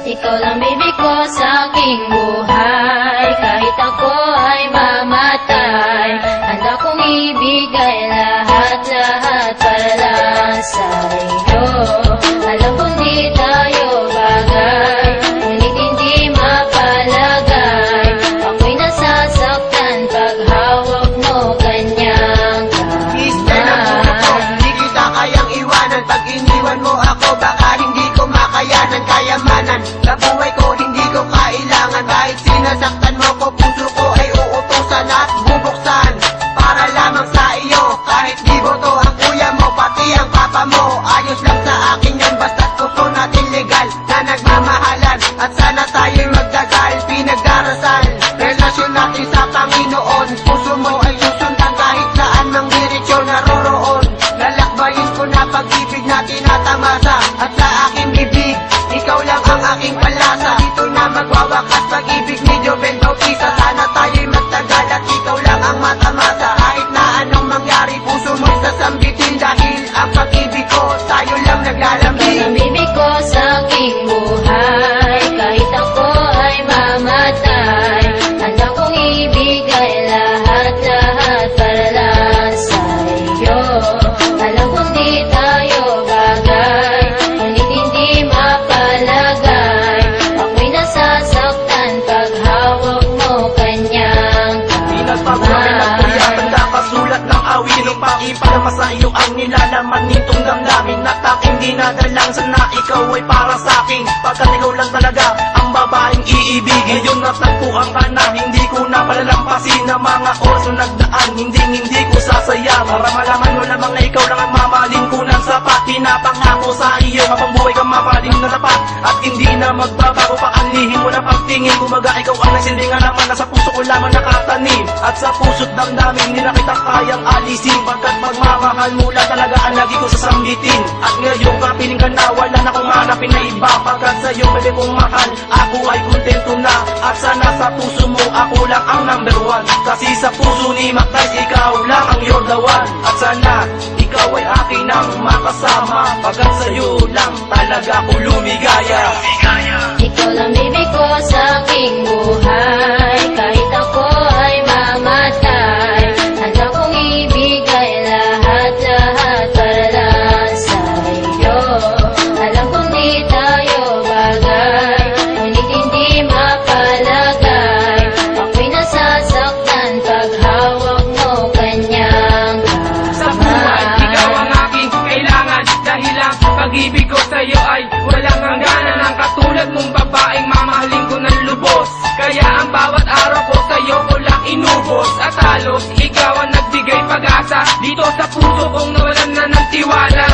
Ikaw lang baby ko sa aking buhay. Kahit ako ay mamatay, handa kong ibigay lahat-lahat para lang sa iyo. Alam kong di tayo bagay, ngunit hindi mapalagay. Ako'y nasasaktan pag hawak mo ganyang kamay. Hindi kita kayang iwanan. Pag iniwan mo ako, baka hindi ko makayanan. Kayamanan sa buhay ko, hindi ko kailangan. Kahit sinasaktan mo ko, puso ko ay uutusan at bubuksan para lamang sa iyo. Kahit di boto ang kuya mo, pati ang papa mo, ayos lang sa akin yan. Basta't gusto natin legal na nagmamahalan. At sana tayo'y magdasal, pinagdarasal relasyon natin sa Panginoon. Puso mo ay susundan kahit saan mang diretsyon naroroon. Lalakbayin ko na pag-ibig na tinatamasa. At sa aking bibig, ikaw lang ang aking palasa. Dito na magwawakas pag-ibig ni Joven Bautista. Sana tayo'y magtagal at ikaw lang ang matamasa. Kahit na anong mangyari, puso mo'y sasambitin. Dahil ang pag-ibig ko, tayo lang naglalambing. Ikaw lang baby ko sa aking buhay. Kahit ako ay mamatay, handa kong ibigay lahat-lahat para lang sa iyo. Alam kong di tayo bagay, ngunit hindi mapalagay. Ako'y nasasaktan pag hawak mo kanyang Pinagpapalala ng kuya, tanda pasulat ng awit. Nung pakipalama sa iyo ang nilalaman nitong damdamin. At aking dinadalang sana ikaw ay para sa akin. Pagkat ikaw lang talaga ang babaeng iibigin. Ngayon natagpuan ka na, hindi ko na palalampasin na mga oras na nagdaan. Hindi ko sasayang para malaman mo lamang na ikaw lang ang mamahalin ko ng sapat. Pinapangako sa iyo habang buhay ka mamahalin na tapat. At hindi na magbabago pa ang lihim mo na pagtingin. Kumaga ikaw ang nagsindingan naman, nasa puso ko lamang nakatanim. At sa puso't damdamin, hindi na kita kayang alisin. Pagkat magmamahal mo lang talaga ang lagi ko sasambitin. At ngayon kapiling ka na, wala na kong hanapin na iba. Pagkat sa'yo pwede kong mahal, ako ay kontento na. At sana sa puso mo, ako lang ang number one. Kasi sa puso ni Mactais, ikaw lang ang yordawan. At sana, ikaw ay akin ang makasama. Pagkat sa'yo lang talaga ako lumigaya. Ikaw lang baby ko sa aking buhay. Kahit ako ay mamatay, handa kong ibigay lahat-lahat para lang sa iyo. Alam kong di tayo bagay, ngunit hindi mapalagay. Ako'y nasasaktan pag hawak mo kanyang Sa buhay, ikaw ang aking kailangan. Dahil ang pag-ibig ko sa'yo ay walang hangganan. Ang katulad mong babaeng mamahalin ko ng lubos. Kaya ang bawat araw ko sa'yo ko lang inubos. At halos ikaw ang nagbigay pag-asa dito sa puso kong nawalan na ng tiwala.